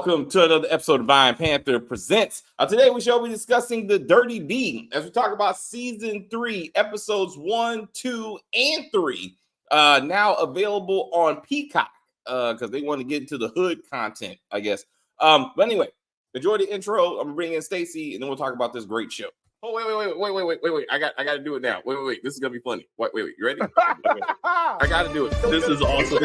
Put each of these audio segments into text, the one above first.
Welcome to another episode of Vine Panther Presents. Today we shall be discussing The Dirty Deed as we talk about season 3, episodes 1, 2, and 3. Now available on Peacock because they want to get into the hood content, I guess. But anyway, enjoy the intro. I'm gonna bring in Stacy, and then we'll talk about this great show. Oh wait! I got to do it now. Wait! This is gonna be funny. Wait! You ready? I got to do it. This is awesome.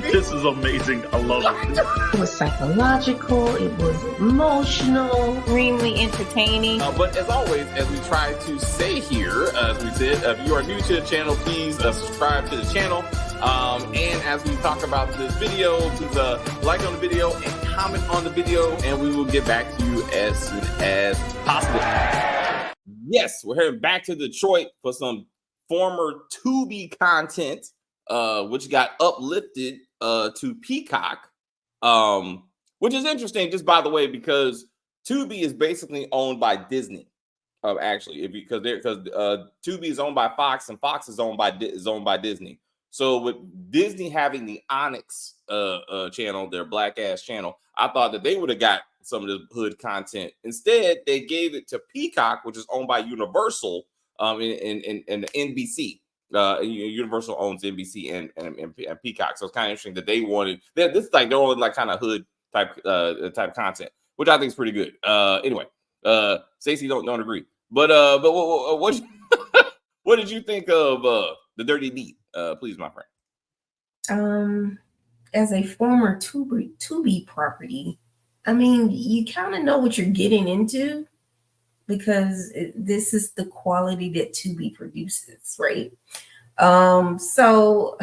This is amazing. I love it. It was psychological. It was emotional. Extremely entertaining. But as always, as we try to say here, as we said, if you are new to the channel, please subscribe to the channel. And as we talk about this video, please like on the video and comment on the video, and we will get back to you as soon as possible. Yes, we're heading back to Detroit for some former Tubi content, which got uplifted to Peacock, which is interesting, just by the way, because Tubi is basically owned by Disney. Actually, because Tubi is owned by Fox, and Fox is owned by Disney. So with Disney having the Onyx channel, their black ass channel, I thought that they would have got some of the hood content. Instead, they gave it to Peacock, which is owned by Universal, in NBC. Universal owns NBC and Peacock. So it's kind of interesting that they wanted this is like their own like kind of hood type content, which I think is pretty good. Anyway, Stacey don't agree, but what what did you think of The Dirty Deed? Please, my friend. As a former Tubi property, I mean, you kind of know what you're getting into because this is the quality that Tubi produces, right? So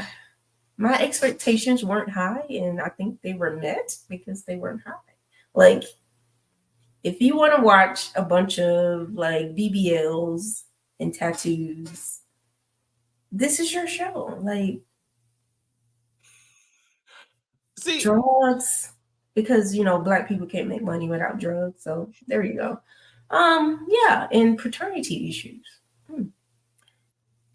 my expectations weren't high, and I think they were met because they weren't high. Like, if you want to watch a bunch of like BBLs and tattoos, this is your show. Like, see, drugs, because Black people can't make money without drugs. So there you go. Yeah, and paternity issues.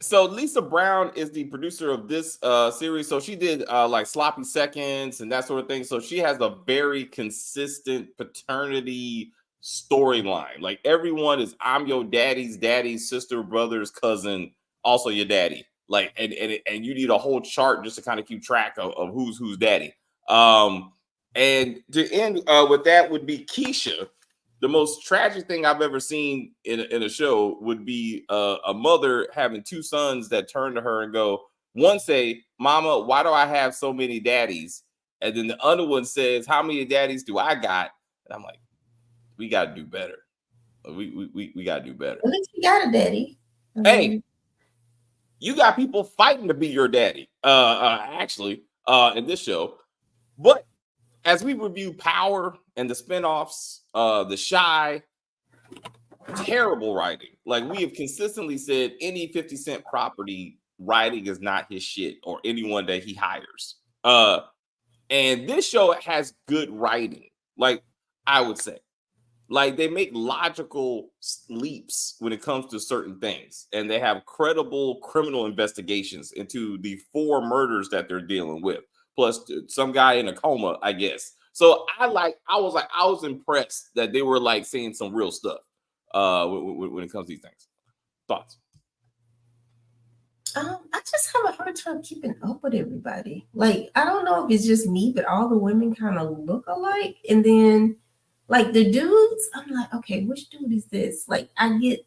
So Lisa Brown is the producer of this series. So she did like Sloppy Seconds and that sort of thing. So she has a very consistent paternity storyline. Like, everyone is, I'm your daddy's sister, brother's cousin, also your daddy. Like, and you need a whole chart just to kind of keep track of who's daddy. And to end with that would be Keisha. The most tragic thing I've ever seen in a show would be a mother having two sons that turn to her and go, one say, "Mama, why do I have so many daddies?" And then the other one says, "How many daddies do I got?" And I'm like, we got to do better. We got to do better. At least you got a daddy. Hey, you got people fighting to be your daddy, actually, in this show. But as we review Power and the spinoffs, The Shy, terrible writing. Like, we have consistently said, any 50 Cent property writing is not his shit, or anyone that he hires. And this show has good writing. Like, I would say, like, they make logical leaps when it comes to certain things, and they have credible criminal investigations into the 4 murders that they're dealing with, plus some guy in a coma, I guess. So I was impressed that they were like saying some real stuff when it comes to these things. Thoughts? I just have a hard time keeping up with everybody. Like, I don't know if it's just me, but all the women kind of look alike. And then, like, the dudes, I'm like, okay, which dude is this? Like, I get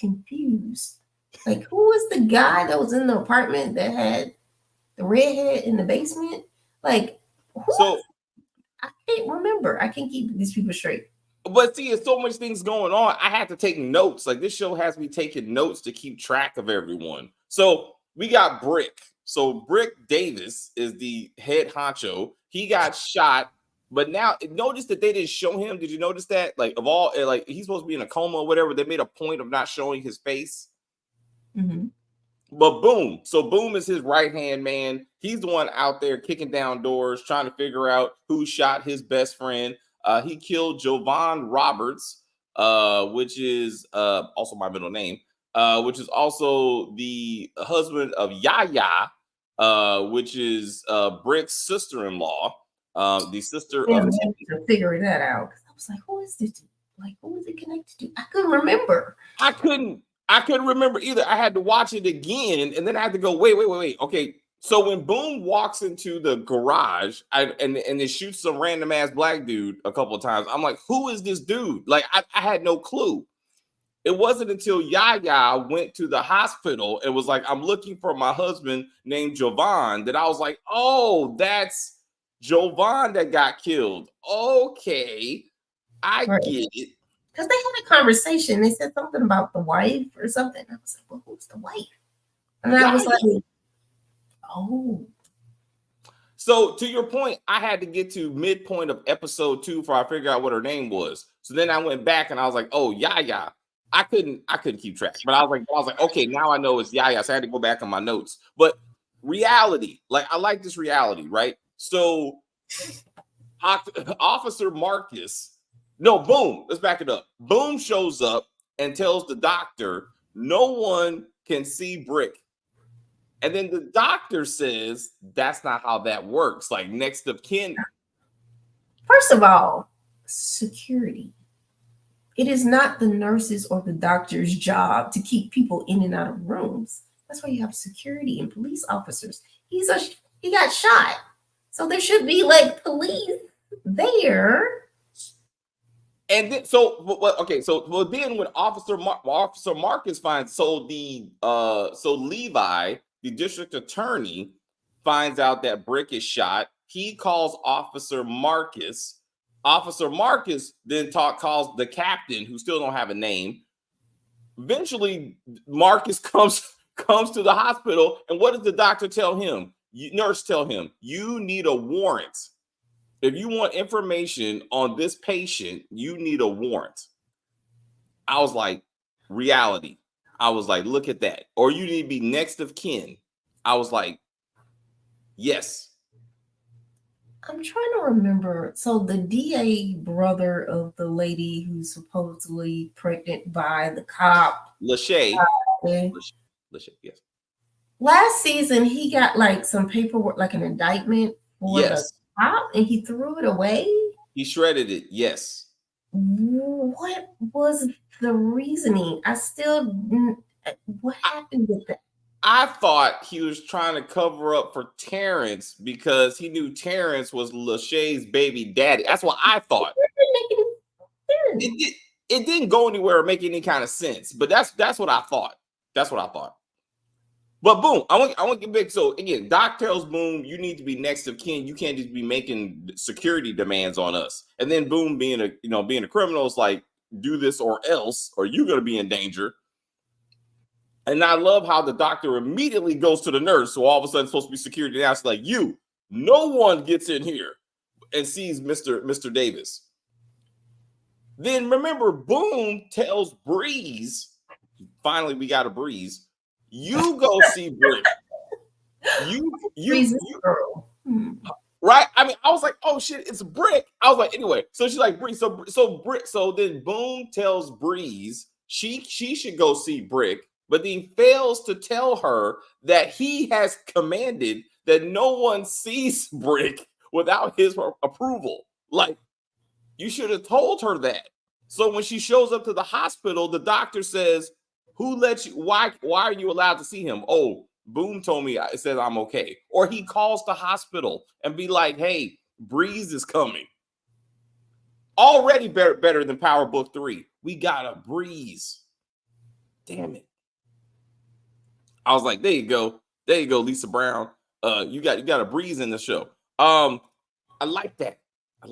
confused. Like, who was the guy that was in the apartment that had the redhead in the basement? Like, who? I can't remember. I can't keep these people straight. But see, there's so much things going on. I had to take notes. Like, this show has me taking notes to keep track of everyone. So we got Brick. So Brick Davis is the head honcho. He got shot, but now notice that they didn't show him. Did you notice that? Like, of all, like, he's supposed to be in a coma or whatever. They made a point of not showing his face. Mm-hmm. But Boom. So Boom is his right-hand man. He's the one out there kicking down doors, trying to figure out who shot his best friend. He killed Jovan Roberts, which is also my middle name, which is also the husband of Yaya, which is Brick's sister-in-law. the sister Yeah, of man, to figure that out. 'Cause I was like, who is this? Like, who is it connected to? I couldn't remember. I couldn't remember either. I had to watch it again, and then I had to go, wait. Okay, so when Boom walks into the garage and it shoots some random ass black dude a couple of times, I'm like, who is this dude? Like, I had no clue. It wasn't until Yaya went to the hospital and was like, I'm looking for my husband named Jovan, that I was like, oh, that's Jovan that got killed. Okay, I Right. get it. Because they had a conversation. They said something about the wife or something. I was like, well, who's the wife? And I was like, oh. So to your point, I had to get to midpoint of episode 2 before I figured out what her name was. So then I went back and I was like, oh, Yaya. I couldn't keep track, but I was like, okay, now I know it's Yaya. So I had to go back on my notes. But reality, like, I like this reality, right? So Officer Marcus, no, Boom, let's back it up. Boom shows up and tells the doctor no one can see Brick. And then the doctor says that's not how that works. Like, next of kin. First of all, security. It is not the nurses or the doctor's job to keep people in and out of rooms. That's why you have security and police officers. He got shot, so there should be like police there. And then so then when Officer Marcus finds, so Levi, the district attorney, finds out that Brick is shot. He calls Officer Marcus. Officer Marcus then calls the captain, who still don't have a name. Eventually, Marcus comes to the hospital, and what does the doctor tell him? Nurse tell him, you need a warrant. If you want information on this patient, you need a warrant. I was like, reality. I was like, look at that. Or you need to be next of kin. I was like, yes. I'm trying to remember. So the DA brother of the lady who's supposedly pregnant by the cop. Lachey. Lachey, yes. Last season, he got like some paperwork, like an indictment for the cop, and he threw it away. He shredded it. Yes. What was the reasoning? What happened with that? I thought he was trying to cover up for Terrence because he knew Terrence was Lachey's baby daddy. That's what I thought. It didn't go anywhere or make any kind of sense, but that's what I thought. That's what I thought. But Boom, I want to get big. So again, Doc tells Boom, you need to be next of kin. You can't just be making security demands on us. And then Boom, being a criminal, is like, do this or else, or you're gonna be in danger. And I love how the doctor immediately goes to the nurse. So all of a sudden, it's supposed to be security. Now it's like, no one gets in here and sees Mr. Davis. Then remember, Boom tells Breeze, finally we got a Breeze, you go see Brick. Right? I mean, I was like, oh shit, it's Brick. I was like, anyway, so she's like, Breeze. So then Boom tells Breeze she should go see Brick. But then fails to tell her that he has commanded that no one sees Brick without his approval. Like, you should have told her that. So when she shows up to the hospital, the doctor says, who let you, why are you allowed to see him? Oh, Boom told me, it says I'm okay. Or he calls the hospital and be like, hey, Breeze is coming. Already better than Power Book 3. We got a Breeze. Damn it. I was like, there you go, Lisa Brown. You got a Breeze in the show. I like that. I was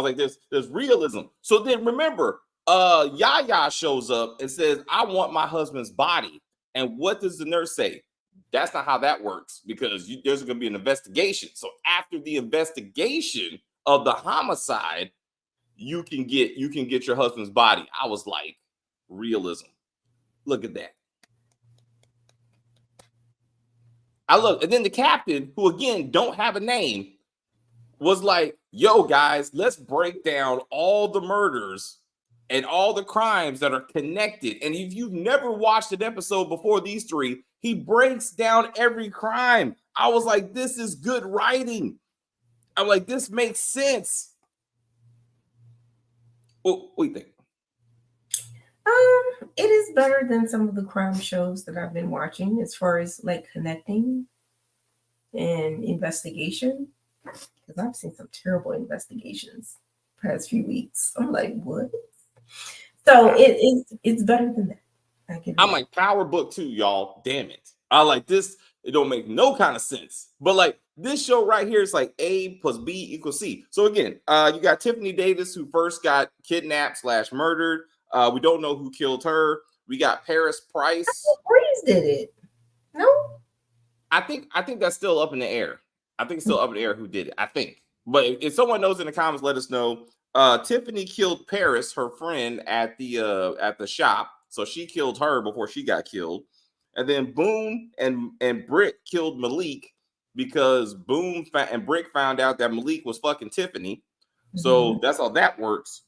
like, there's realism. So then remember, Yaya shows up and says, I want my husband's body. And what does the nurse say? That's not how that works, because there's going to be an investigation. So after the investigation of the homicide, you can get your husband's body. I was like, realism. Look at that. And then the captain, who again don't have a name, was like, yo, guys, let's break down all the murders and all the crimes that are connected. And if you've never watched an episode before these three, he breaks down every crime. I was like, this is good writing. I'm like, this makes sense. What do you think? It is better than some of the crime shows that I've been watching as far as like connecting and investigation. Because I've seen some terrible investigations past few weeks. I'm like, what? So it's better than that. I'm like, Power Book 2, y'all. Damn it. I like this. It don't make no kind of sense. But like this show right here is like A plus B equals C. So again, you got Tiffany Davis, who first got kidnapped / murdered. We don't know who killed her. We got Paris Price. Breeze did it. No, I think that's still up in the air. I think it's still up in the air who did it. I think. But if someone knows in the comments, let us know. Tiffany killed Paris, her friend, at the shop. So she killed her before she got killed. And then Boom and Brick killed Malik because Boom and Brick found out that Malik was fucking Tiffany. So that's how that works.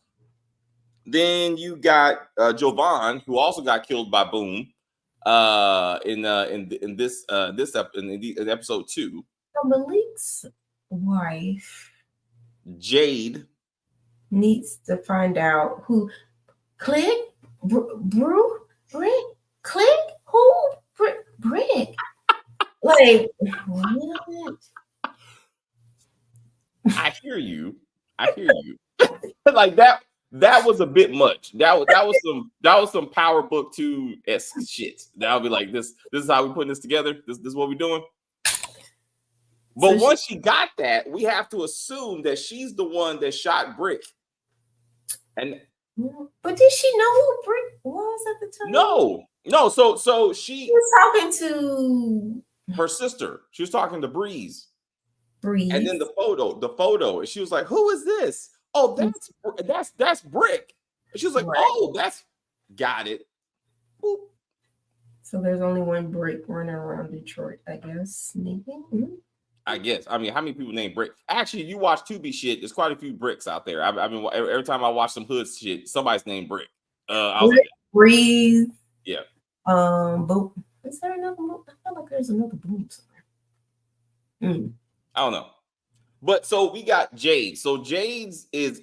Then you got Jovan, who also got killed by Boom in episode 2. So Malik's wife Jade needs to find out who Click Brick Click who Brick like what? I hear you. Like that was a bit much. That was some Power Book 2-esque shit. That would be like this is how we putting this together. This is what we're doing. But so once she got that, we have to assume that she's the one that shot Brick. And but did she know who Brick was at the time? No. So she was talking to her sister. She was talking to Breeze. And then the photo. And she was like, "Who is this? Oh, that's Brick." And she was like, right. "Oh, that's got it." Boop. So there's only one Brick running around Detroit, I guess. Maybe. Mm-hmm. I guess. I mean, how many people named Brick? Actually, you watch Tubi shit. There's quite a few Bricks out there. I mean, every time I watch some hood shit, somebody's named Brick. I was like, Breeze. Yeah. Boom. Is there another Boom? I feel like there's another Boom somewhere. I don't know. But so we got Jade. So Jade's is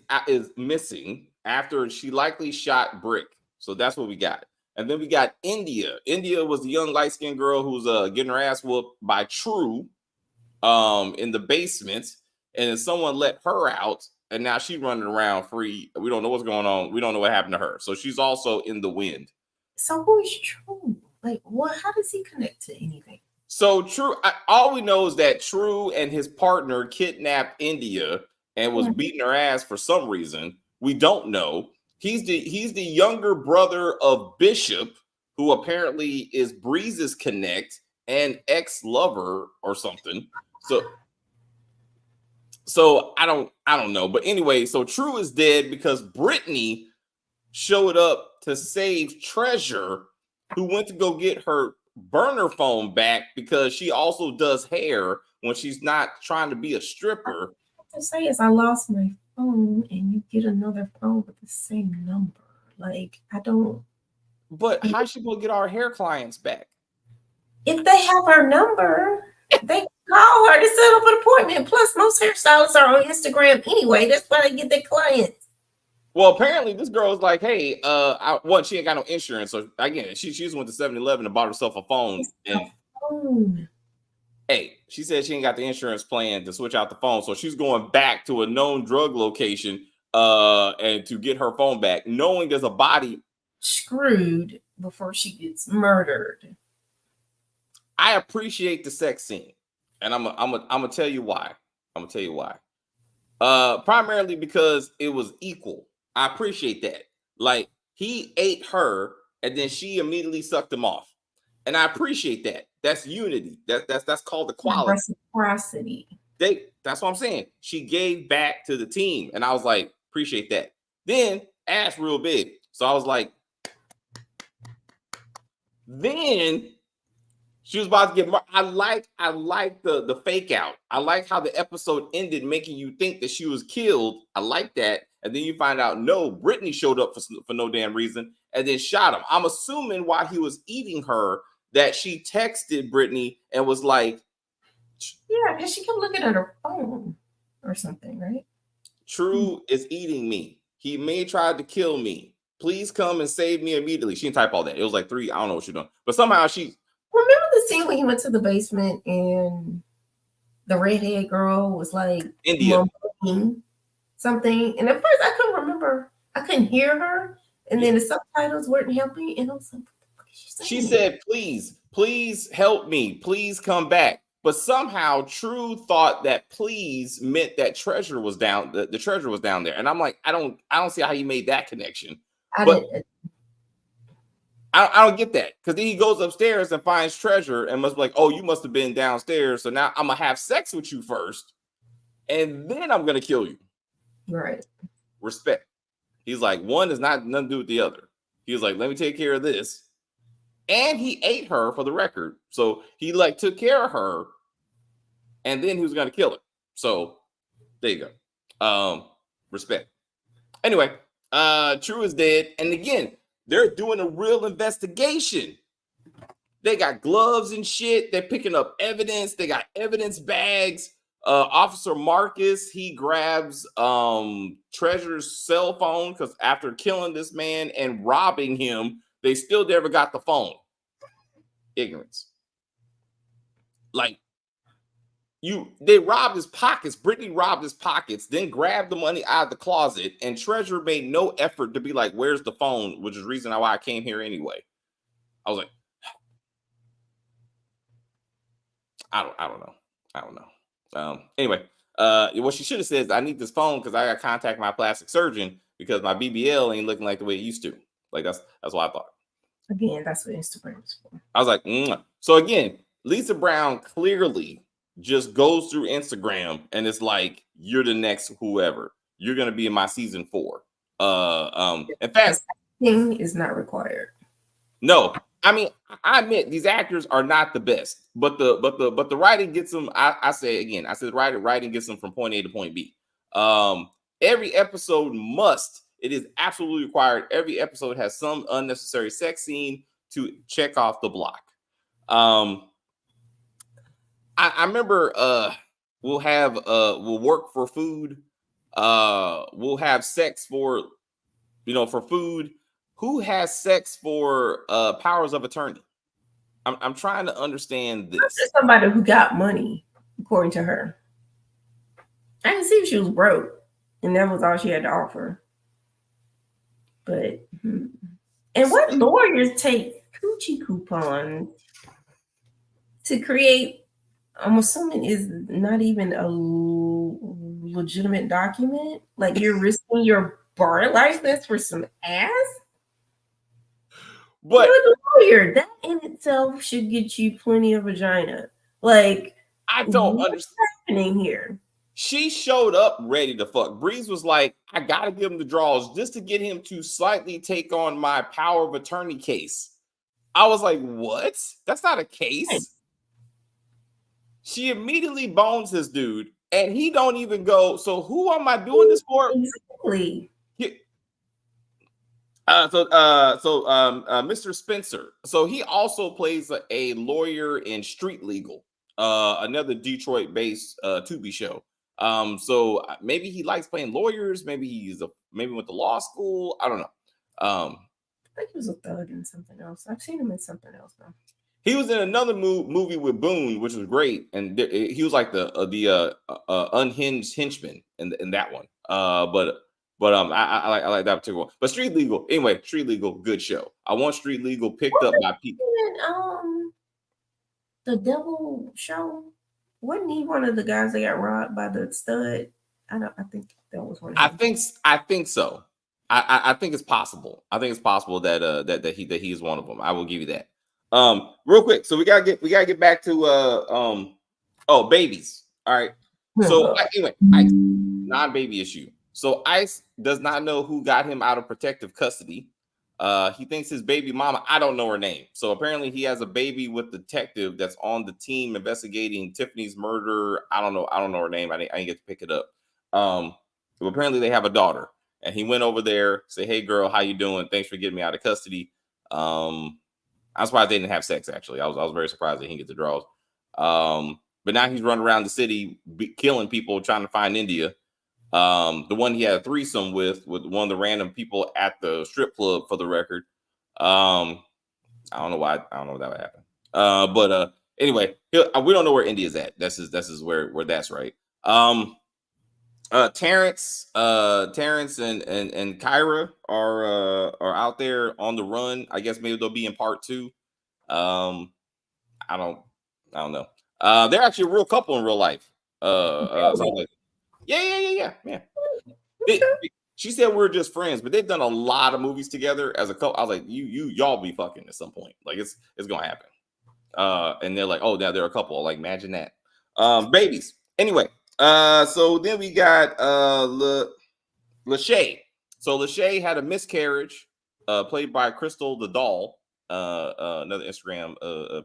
missing after she likely shot Brick. So that's what we got. And then we got India. India was the young light-skinned girl who's getting her ass whooped by True in the basement. And then someone let her out. And now she's running around free. We don't know what's going on. We don't know what happened to her. So she's also in the wind. So who is True? Like, what? How does he connect to anything? So True, all we know is that True and his partner kidnapped India and was beating her ass for some reason. We don't know. He's the younger brother of Bishop, who apparently is Breeze's connect and ex-lover or something. So I don't know. But anyway, so True is dead because Brittany showed up to save Treasure, who went to go get her burner phone back because she also does hair when she's not trying to be a stripper. What to say is I lost my phone and you get another phone with the same number. Like, I don't. But how she gonna get our hair clients back? If they have our number, they call her to set up an appointment. Plus, most hairstylists are on Instagram anyway. That's why they get their clients. Well, apparently this girl was like, "Hey, she ain't got no insurance." So again, she just went to 7-Eleven and bought herself a phone. Hey, she said she ain't got the insurance plan to switch out the phone, so she's going back to a known drug location and to get her phone back, knowing there's a body screwed before she gets murdered. I appreciate the sex scene, and I'm gonna tell you why. Primarily because it was equal. I appreciate that. Like, he ate her and then she immediately sucked him off. And I appreciate that. That's unity. That's called equality. Reciprocity. That's what I'm saying. She gave back to the team. And I was like, appreciate that. Then ass real big. So I was like, then she was about to get I like the fake out. I like how the episode ended, making you think that she was killed. I like that. And then you find out, no, Brittany showed up for no damn reason and then shot him. I'm assuming while he was eating her that she texted Brittany and was like, yeah, because she kept looking at her phone. or something, right? True is eating me. He may try to kill me. Please come and save me immediately. She didn't type all that. It was like 3. I don't know what she's doing. But somehow she. Remember the scene when he went to the basement and the redhead girl was like India. mumbling something, and at first I couldn't remember. I couldn't hear her, and then the subtitles weren't helping, and I was like, "What is she saying?" She said, please help me. Please come back. But somehow True thought that please meant that treasure was down. The treasure was down there. And I'm like, I don't see how he made that connection. I don't get that. Because then he goes upstairs and finds treasure and must be like, oh, you must have been downstairs. So now I'm going to have sex with you first. And then I'm going to kill you. Right. Respect. He's like, one is not nothing to do with the other. He was like, let me take care of this. And he ate her, for the record. So he like took care of her, and then he was gonna kill her. So there you go. Respect. Anyway, True is dead. And again, they're doing a real investigation. They got gloves and shit. They're picking up evidence. They got evidence bags. Officer Marcus, he grabs Treasure's cell phone because after killing this man and robbing him, they still never got the phone. Ignorance. Like, they robbed his pockets. Brittany robbed his pockets, then grabbed the money out of the closet, and Treasure made no effort to be like, where's the phone? Which is the reason why I came here anyway. I was like, I don't know. Anyway, what she should have said is, I need this phone because I got to contact my plastic surgeon because my BBL ain't looking like the way it used to. Like, that's what I thought. Again, that's what Instagram is for. I was like, So again, Lisa Brown clearly just goes through Instagram and it's like, you're the next whoever. You're gonna be in my season 4. In fact, thing is not required. No, I mean, I admit these actors are not the best, but the writing gets them. I say the writing gets them from point A to point B. Every episode it is absolutely required. Every episode has some unnecessary sex scene to check off the block. I remember we'll work for food. We'll have sex for food. Who has sex for powers of attorney? I'm trying to understand this. That's somebody who got money, according to her. I can see if she was broke, and that was all she had to offer. But and what lawyers take coochie coupons to create? I'm assuming is not even a legitimate document. Like, you're risking your bar license for some ass. But you're a lawyer. That in itself should get you plenty of vagina. Like, I don't understand what's happening here. She showed up ready to fuck. Breeze was like, I gotta give him the draws just to get him to slightly take on my power of attorney case. I was like, what? That's not a case. Hey. She immediately bones this dude, and he don't even go, so who am I doing this for? Exactly. Mr. Spencer. So he also plays a lawyer in Street Legal, another Detroit-based Tubi show. So maybe he likes playing lawyers. Maybe maybe went to law school. I don't know. I think he was a thug in something else. I've seen him in something else though. He was in another movie with Boone, which was great, and he was like the unhinged henchman in that one. But I like that particular one. But Street Legal, anyway, Street Legal, good show. I want Street Legal picked up by people. The Devil Show. Wasn't he one of the guys that got robbed by the stud? I think that was one. I think so. I think it's possible. I think it's possible that he is one of them. I will give you that. Real quick. So we gotta get back to babies. All right. So anyway, Ice, non-baby issue. So Ice does not know who got him out of protective custody. He thinks his baby mama, I don't know her name. So apparently he has a baby with the detective that's on the team investigating Tiffany's murder. I don't know her name. I didn't get to pick it up. So apparently they have a daughter, and he went over there, say, hey girl, how you doing? Thanks for getting me out of custody. I'm surprised they didn't have sex, actually. I was very surprised they didn't get the draws. but now he's running around the city killing people trying to find India. The one he had a threesome with one of the random people at the strip club, for the record. I don't know why. I don't know if that would happen. But anyway, we don't know where India's at. This is where that's right. Terrence and Kyra are out there on the run. I guess maybe they'll be in part 2. I don't know. They're actually a real couple in real life. Like, yeah. She said we're just friends, but they've done a lot of movies together as a couple. I was like, y'all be fucking at some point. Like it's gonna happen. And they're like, oh, now they're a couple. Like, imagine that. Babies. Anyway, so then we got Lachey. So Lachey had a miscarriage, played by Crystal the doll, another Instagram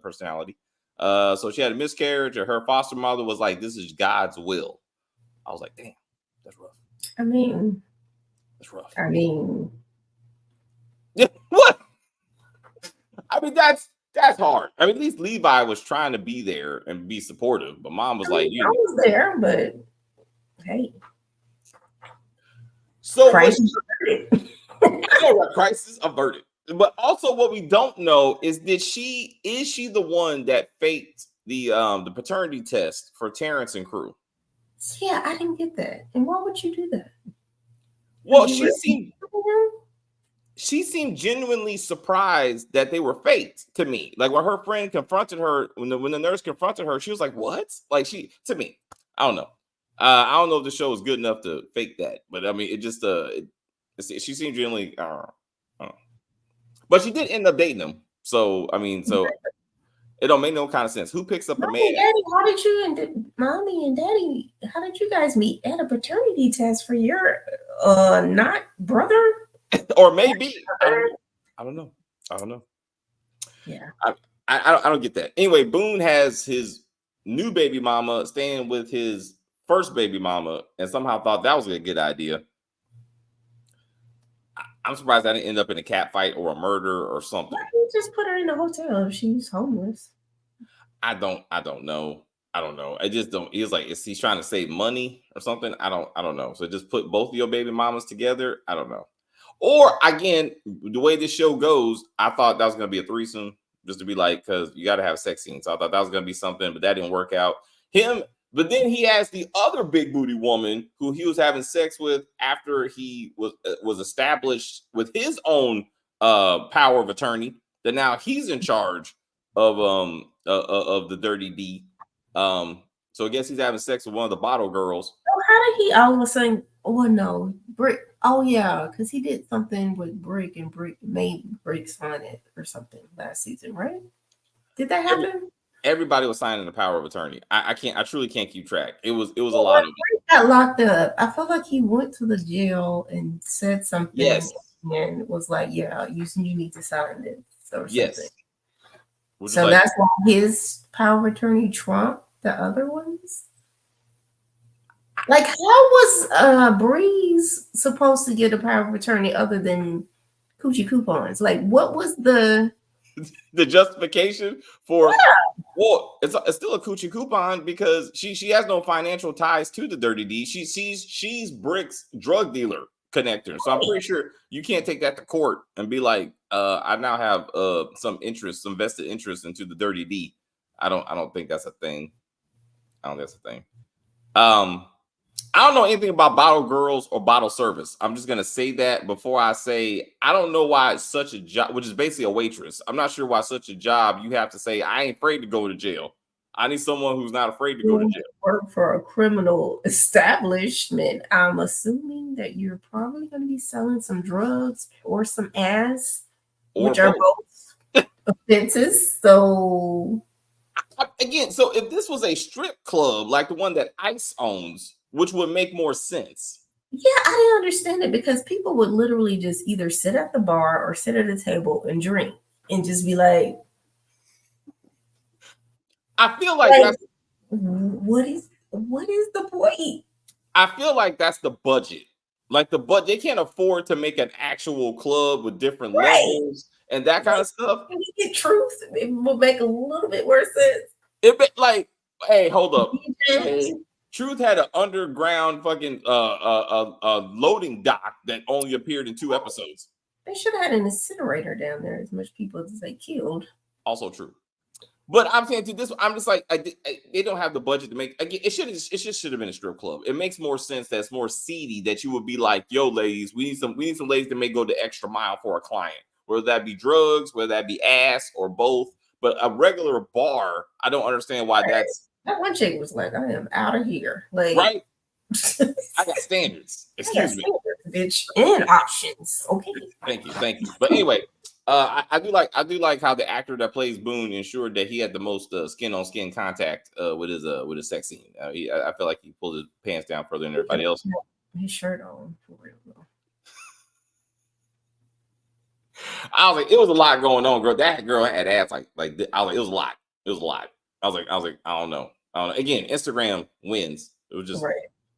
personality. So she had a miscarriage, and her foster mother was like, this is God's will. I was like, damn, that's rough. I mean, that's rough. I mean, what? I mean, that's hard. I mean, at least Levi was trying to be there and be supportive, but mom was like, I was there, but hey. So crisis averted. Crisis averted. But also what we don't know is she the one that faked the paternity test for Terrence and crew? Yeah, I didn't get that. And why would you do that? Well, she seemed genuinely surprised that they were faked to me. Like when her friend confronted her, when the nurse confronted her, she was like, what? Like to me, I don't know. I don't know if the show is good enough to fake that, but I mean, it just she seemed genuinely, I don't know. But she did end up dating him. So I mean, it don't make no kind of sense. Who picks up Mommy, a man? Daddy, how did you and Mommy and Daddy, how did you guys meet at a paternity test for your not brother? Or maybe I don't know. Yeah, I don't get that. Anyway, Boone has his new baby mama staying with his first baby mama, and somehow thought that was a good idea. I'm surprised I didn't end up in a cat fight or a murder or something. Why don't you just put her in a hotel if she's homeless? I don't know. I just don't. He was like, is he trying to save money or something? I don't know. So just put both of your baby mamas together. I don't know. Or again, the way this show goes, I thought that was going to be a threesome, just to be like, because you got to have a sex scene. So I thought that was going to be something, but that didn't work out. But then he has the other big booty woman who he was having sex with after he was established with his own power of attorney. That now he's in charge of the Dirty D. So I guess he's having sex with one of the bottle girls. So how did he all of a sudden? Oh no, Brick. Oh yeah, because he did something with Brick and Brick made Brick sign it or something last season, right? Did that happen? Everybody was signing the power of attorney. I truly can't keep track. It was a lot of it. Got locked up. I felt like he went to the jail and said something. Yes. And was like, yeah, you need to sign this or something. Yes. So that's why his power of attorney trumped the other ones. Like, how was Breeze supposed to get a power of attorney other than coochie coupons? Like, what was the justification for? Yeah. Well, it's still a coochie coupon because she has no financial ties to the Dirty D. She's Brick's drug dealer connector. So I'm pretty sure you can't take that to court and be like, I now have some vested interest into the Dirty D. I don't think that's a thing. I don't know anything about bottle girls or bottle service. I'm just going to say that before I say, I don't know why it's such a job, which is basically a waitress. I'm not sure why such a job you have to say, I ain't afraid to go to jail. I need someone who's not afraid to go to jail. Work for a criminal establishment. I'm assuming that you're probably going to be selling some drugs or some ass, which are both offenses. So again, so if this was a strip club like the one that ICE owns, which would make more sense. Yeah, I didn't understand it because people would literally just either sit at the bar or sit at a table and drink and just be like, I feel like that's what is the point? I feel like that's the budget. Like they can't afford to make an actual club with different levels and that kind of stuff. If you get truth, it will make a little bit more sense. Hey, hold up. They Truth had an underground fucking loading dock that only appeared in 2 episodes. should have had an incinerator down there, as much people as they killed. Also true. But I'm saying to this, I'm just like, they don't have the budget to make. Again, it should have been a strip club. It makes more sense. That's more seedy. That you would be like, yo, ladies, we need some ladies that may go the extra mile for a client, whether that be drugs, whether that be ass, or both. But a regular bar, I don't understand why that's That one chick was like, I am out of here. Like, right. I got standards. Excuse me, bitch, and options. Okay. Thank you. But anyway, I do like how the actor that plays Boone ensured that he had the most skin on skin contact with his sex scene. I feel like he pulled his pants down further than everybody else. His shirt on for real though. I was like, it was a lot going on, girl. That girl had ass like I was like, it was a lot. It was a lot. I was like, I don't know. Again, Instagram wins. It was just right.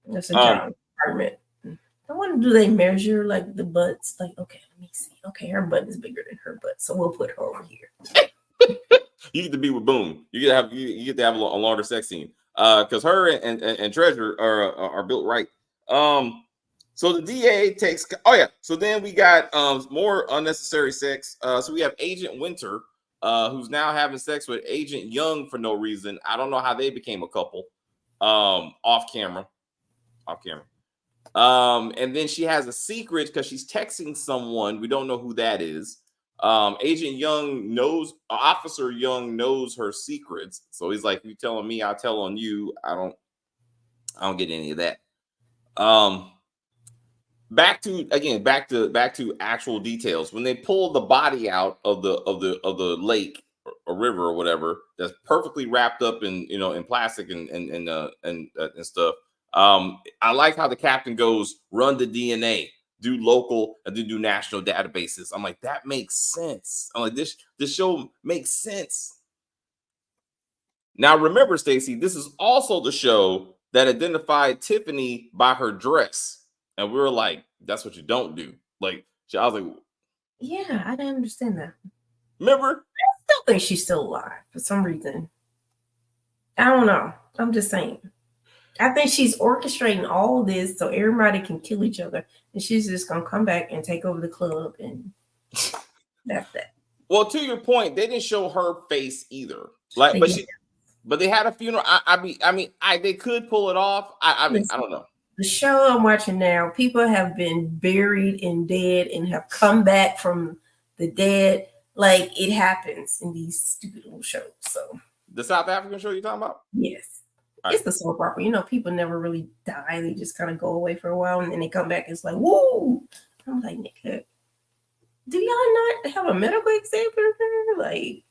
That's a job department. I wonder, do they measure like the butts? Like, okay, let me see. Okay, her butt is bigger than her butt, so we'll put her over here. You get to be with Boone. You get to have a longer sex scene. Because her and Treasure are built right. So the DA takes. Oh yeah. So then we got more unnecessary sex. So we have Agent Winter, who's now having sex with Agent Young for no reason. I don't know how they became a couple. Off camera. And then she has a secret because she's texting someone. We don't know who that is. Agent Young knows, Officer Young knows her secrets. So he's like, you telling me, I'll tell on you. I don't get any of that. Back to actual details. When they pull the body out of the lake or river or whatever, that's perfectly wrapped up in plastic and stuff. I like how the captain goes, run the DNA, do local, and then do national databases. I'm like, that makes sense. I'm like, this show makes sense. Now remember, Stacey, this is also the show that identified Tiffany by her dress. And we were like, that's what you don't do. Like, I was like, yeah, I didn't understand that. Remember? I still think she's still alive for some reason. I don't know. I'm just saying. I think she's orchestrating all this so everybody can kill each other. And she's just going to come back and take over the club. And that's that. Well, to your point, they didn't show her face either. Like, but they had a funeral. They could pull it off. I don't know. The show I'm watching now, people have been buried and dead and have come back from the dead. Like, it happens in these stupid little shows. So the South African show you're talking about? Yes. It's the soap opera. People never really die. They just kind of go away for a while and then they come back. It's like, woo! I'm like, nigga, do y'all not have a medical exam for her? Like,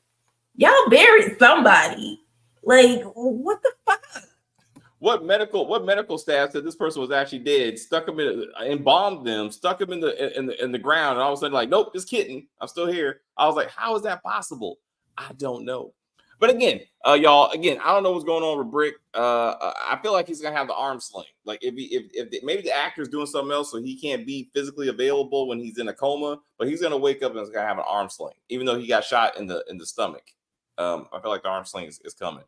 y'all buried somebody. Like, what the fuck? What medical staff said this person was actually dead, stuck them embalmed them, stuck them in the ground, and all of a sudden, like, nope, just kidding, I'm still here. I was like, how is that possible? I don't know. But again, y'all, I don't know what's going on with Brick. I feel like he's gonna have the arm sling. Like if maybe the actor's doing something else, so he can't be physically available when he's in a coma, but he's gonna wake up and he's gonna have an arm sling, even though he got shot in the stomach. I feel like the arm sling is coming.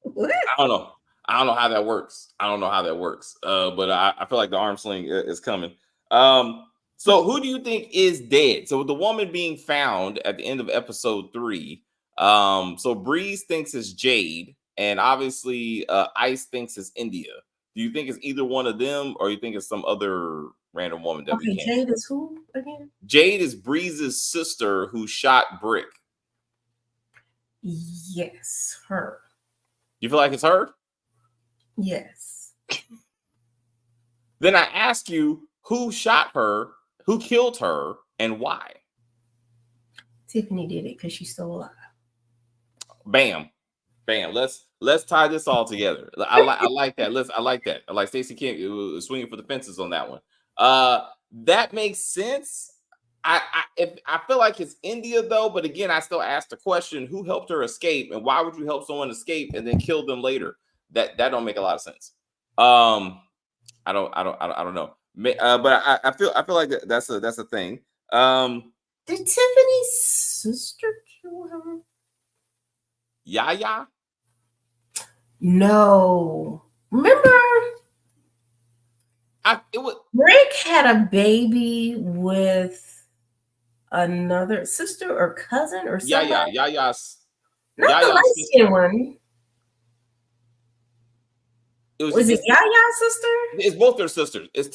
What? I don't know how that works. But I feel like the arm sling is coming. So who do you think is dead? So the woman being found at the end of episode 3. So Breeze thinks it's Jade, and obviously Ice thinks it's India. Do you think it's either one of them, or you think it's some other random woman that we can't? Jade is who again? Jade is Breeze's sister who shot Brick. Yes, her. You feel like it's her? Yes. Then I ask you, who shot her, who killed her, and why? Tiffany did it because she's still alive. Bam. Let's tie this all together. I like that. I like that. I like Stacey King swinging for the fences on that one. That makes sense. I feel like it's India though, but again, I still ask the question: who helped her escape, and why would you help someone escape and then kill them later? That don't make a lot of sense. I don't know. But I feel like that's a thing. Did Tiffany's sister kill her? Yaya? No. Remember, It was Rick had a baby with another sister or cousin or somebody. Not the light sister. skinned one. It was Was it Yaya's sister? It's both their sisters. Right.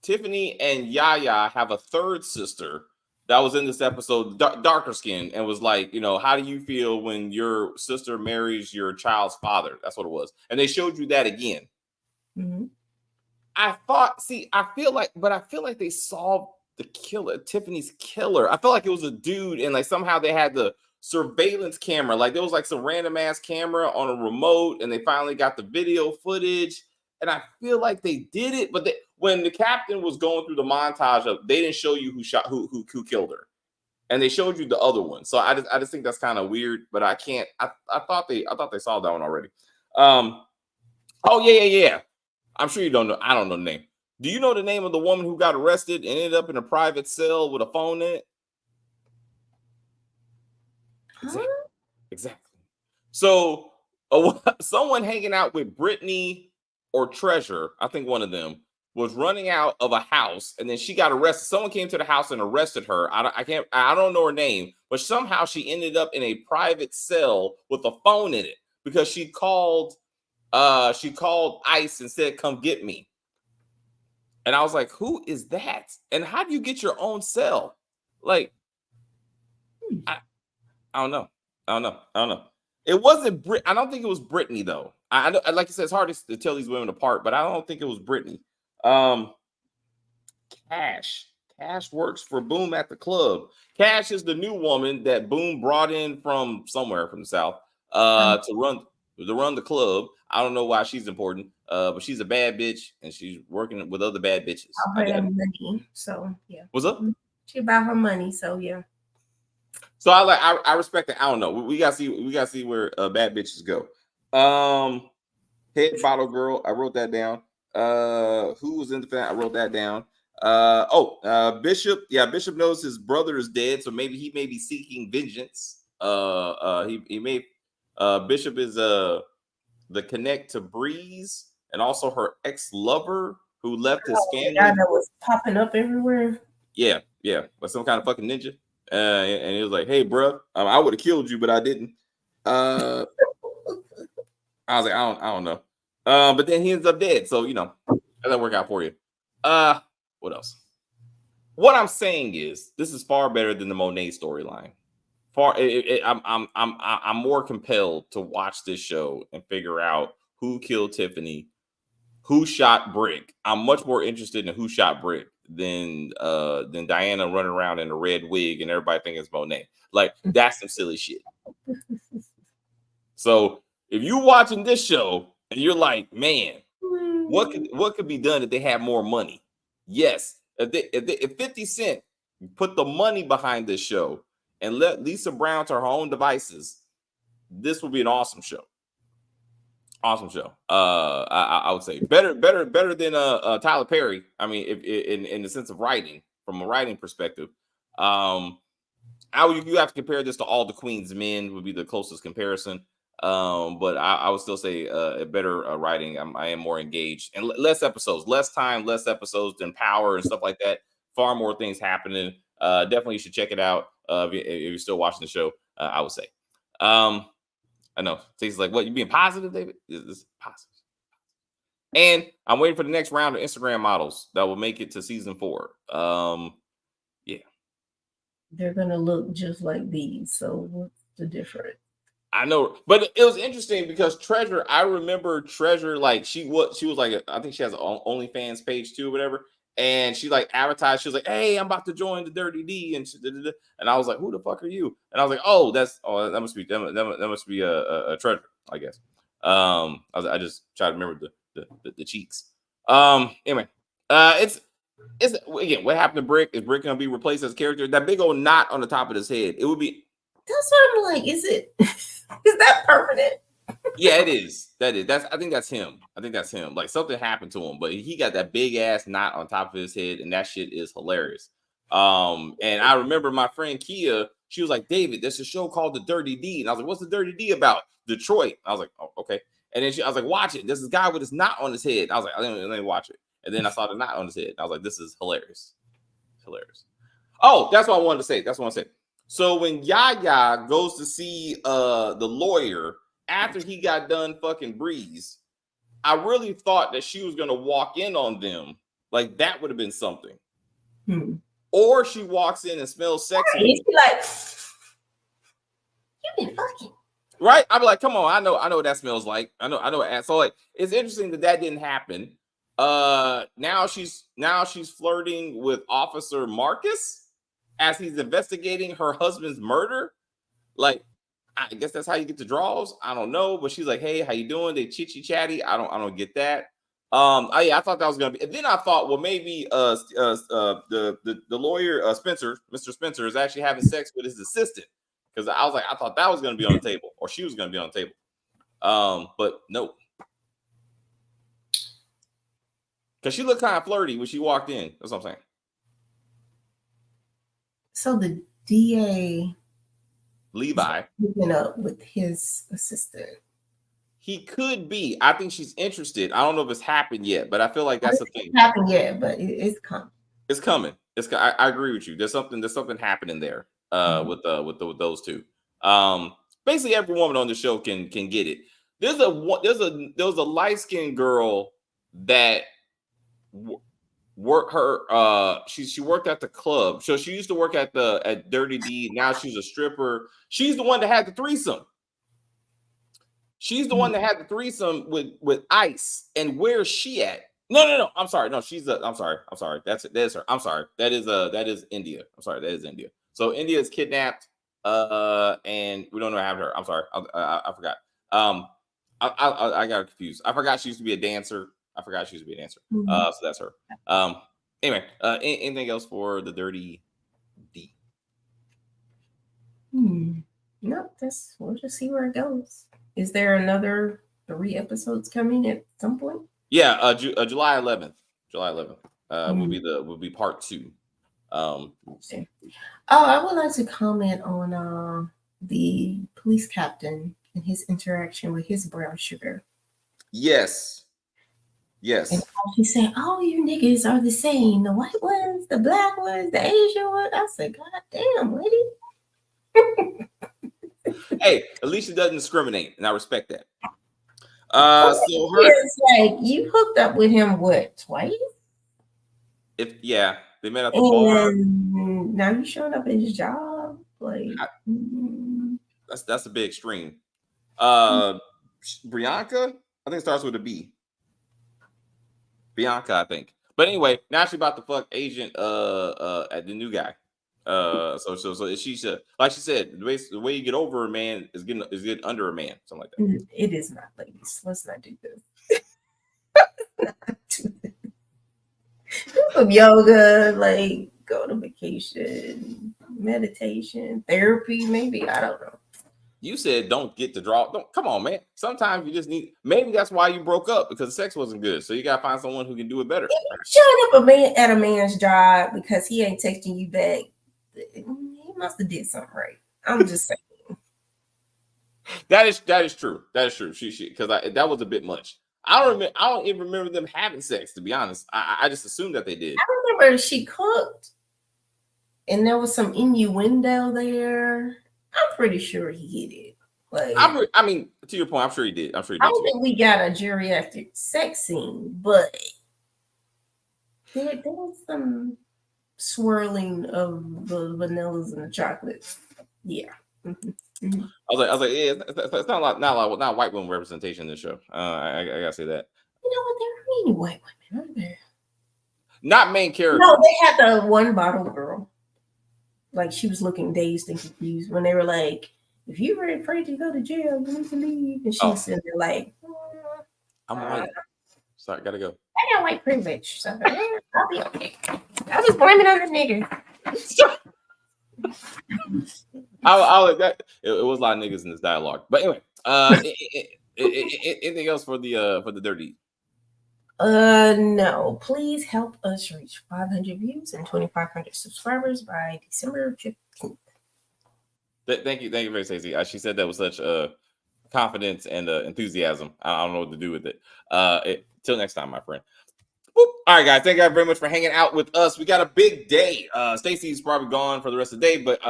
Tiffany and Yaya have a third sister that was in this episode, darker skin, and was like, how do you feel when your sister marries your child's father? That's what it was, and they showed you that again. Mm-hmm. I feel like they solved the killer, Tiffany's killer. I feel like it was a dude, and like somehow they had the surveillance camera. Like there was like some random ass camera on a remote, and they finally got the video footage. And I feel like they did it, but when the captain was going through the montage of, they didn't show you who killed her, and they showed you the other one. So I just think that's kind of weird. But I can't. I thought they saw that one already. Oh yeah. I'm sure you don't know. I don't know the name. Do you know the name of the woman who got arrested and ended up in a private cell with a phone in it? Exactly. So someone hanging out with Brittany or Treasure, I think one of them, was running out of a house, and then she got arrested. Someone came to the house and arrested her. I don't know her name, but somehow she ended up in a private cell with a phone in it because she called ICE and said, "Come get me." And I was like, who is that? And how do you get your own cell? Like, I don't know. It wasn't I don't think it was Brittany though. I know, like I said, it's hard to tell these women apart, but I don't think it was Brittany. Cash works for Boom at the club. Cash is the new woman that Boom brought in from somewhere from the South to run the club. I don't know why she's important, but she's a bad bitch and she's working with other bad bitches. Money, so yeah. What's up? She about her money, so yeah. So I respect it. I don't know. We gotta see where bad bitches go. Head bottle girl. I wrote that down. Who was in the fan? I wrote that down. Bishop. Yeah, Bishop knows his brother is dead, so maybe he may be seeking vengeance. He may. Bishop is the connect to Breeze and also her ex-lover who left his family. That was popping up everywhere. Yeah, but some kind of fucking ninja. And he was like, "Hey, bro, I would have killed you, but I didn't." I was like, I don't know. But then he ends up dead, so that doesn't work out for you. What else? What I'm saying is, this is far better than the Monet storyline. I'm more compelled to watch this show and figure out who killed Tiffany, who shot Brick. I'm much more interested in who shot Brick than Diana running around in a red wig and everybody thinking it's Monet. Like, that's some silly shit. So if you're watching this show and you're like, man, what could be done if they had more money? Yes, if 50 Cent put the money behind this show and let Lisa Brown to her own devices, this will be an awesome show. Awesome show. I would say better than Tyler Perry. I mean, if in the sense of writing, from a writing perspective, you have to compare this to All the Queen's Men would be the closest comparison. But I would still say a better writing. I am more engaged and less episodes, less time, less episodes than Power and stuff like that. Far more things happening. Definitely you should check it out if you're still watching the show. I would say. I know. Stacey's like, what? You being positive, David? This positive. And I'm waiting for the next round of Instagram models that will make it to season 4. Yeah. They're gonna look just like these. So what's the difference? I know, but it was interesting because Treasure, I remember Treasure, like she was like, I think she has an OnlyFans page too, or whatever. And she like advertised, she was like, "Hey, I'm about to join the Dirty D," and I was like, "Who the fuck are you?" And I was like, that must be a Treasure, I guess. I just try to remember the cheeks. Anyway, it's again, what happened to Brick? Is Brick gonna be replaced as a character? That big old knot on the top of his head, it would be. That's what I'm like. Is that permanent? Yeah, it is. I think that's him. Like something happened to him, but he got that big ass knot on top of his head, and that shit is hilarious. And I remember my friend Kia, she was like, David, there's a show called The Dirty D. And I was like, what's The Dirty D about? Detroit. I was like, oh, okay. And then I was like, watch it. There's this guy with his knot on his head. I was like, let me watch it. And then I saw the knot on his head. I was like, this is hilarious. It's hilarious. Oh, that's what I wanted to say. That's what I said. So when Yaya goes to see the lawyer after he got done fucking Breeze, I really thought that she was gonna walk in on them. Like that would have been something. Or she walks in and smells sexy. Right. She's like, you been fucking. Right? I'd be like, come on, I know what that smells like. I know. So like, it's interesting that didn't happen. Now she's flirting with Officer Marcus as he's investigating her husband's murder. Like, I guess that's how you get the draws. I don't know, but she's like, hey, how you doing? They chitty chatty. I don't get that. I thought that was gonna be, and then I thought, well, maybe the lawyer Mr. Spencer is actually having sex with his assistant, because I was like, I thought that was gonna be on the table, or she was gonna be on the table. But no, because she looked kind of flirty when she walked in. That's what I'm saying. So the DA Levi hooking up with his assistant. He could be. I think she's interested. I don't know if it's happened yet, but I feel like that's the thing. It's happened yet, but it's coming. It's coming. I agree with you. There's something happening there. With those two. Basically every woman on the show can get it. There was a light-skinned girl that worked her. She worked at the club. So she used to work at Dirty D. Now she's a stripper. She's the one that had the threesome. She's the one that had the threesome with Ice. And where's she at? No. I'm sorry. No, I'm sorry. That's her. I'm sorry. That is India. I'm sorry. That is India. So India is kidnapped. And we don't know how to have her. I'm sorry. I forgot. I got confused. I forgot she used to be a dancer. So that's her. Anyway, anything else for the Dirty D? No, we'll just see where it goes. Is there another 3 episodes coming at some point? Yeah, July 11th. Will be part 2. I would like to comment on the police captain and his interaction with his brown sugar. Yes. And he said, "Oh, you niggas are the same. The white ones, the black ones, the Asian ones." I said, "God damn, lady." Hey, at least she doesn't discriminate, and I respect that. It's like you hooked up with him twice? They met at the bar. Now you showing up at his job, like that's a bit extreme. Bianca, I think it starts with a B. Bianca, I think. But anyway, now she's about to fuck Agent at the new guy. So she should, like she said, the way you get over a man is getting under a man, something like that. It is not, ladies. Let's not do this. Do some yoga, like go to vacation, meditation, therapy, maybe. I don't know. You said don't get the draw. Come on, man. Sometimes you just need. Maybe that's why you broke up, because sex wasn't good. So you gotta find someone who can do it better. Showing up at a man's job because he ain't texting you back, he must have did something right. I'm just saying. That is true. That is true. She because that was a bit much. I don't even remember them having sex, to be honest. I just assumed that they did. I remember she cooked, and there was some innuendo there. I'm pretty sure he hit it. Like, I mean, to your point, I'm sure he did. I don't think we got a geriatric sex scene, but there was some swirling of the vanillas and the chocolates. Yeah. Mm-hmm. I was like, yeah, it's not white women representation in this show. I gotta say that. You know what? There are many white women, aren't there? Not main characters. No, they had the one bottle girl. Like, she was looking dazed and confused when they were like, "If you were afraid to go to jail, you need to leave." And she was sitting there like, "I'm white. Sorry, gotta go. I got white privilege, so I'll be okay. I'll just blame it on the nigga." It was a lot of niggas in this dialogue, but anyway, anything else for the Dirty? No. Please help us reach 500 views and 2,500 subscribers by December 15th. Thank you very Stacey. She said that with such confidence and enthusiasm. I don't know what to do with it. Till next time, my friend. Whoop. All right, guys. Thank you guys very much for hanging out with us. We got a big day. Stacey's probably gone for the rest of the day, but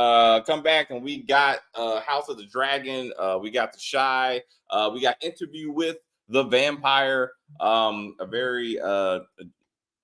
come back and we got House of the Dragon. We got The Shy. We got Interview with the Vampire. A very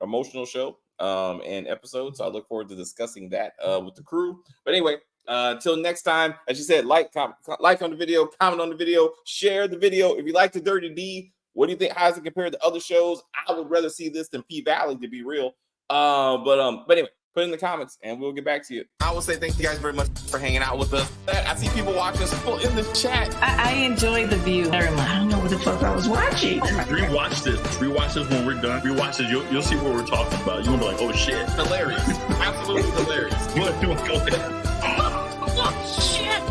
emotional show and episode. So I look forward to discussing that with the crew. But anyway, until next time, as you said, like on the video, comment on the video, share the video. If you like the Dirty D, what do you think? How does it compare to other shows? I would rather see this than P-Valley, to be real. But anyway, put it in the comments and we'll get back to you. I will say thank you guys very much for hanging out with us. I see people watching us in the chat. I enjoyed The View very much. I don't know what the fuck I was watching. Rewatch this. Rewatch this when we're done. Rewatch this. You'll see what we're talking about. You'll be like, oh shit. Hilarious. Absolutely hilarious. You want to go ahead? Oh shit.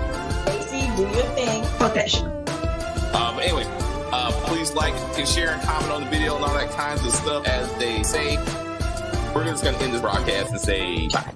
Stacey, do your thing. Fuck that shit. But anyway, please like and share and comment on the video and all that kinds of stuff. As they say, we're just going to end this broadcast and say bye.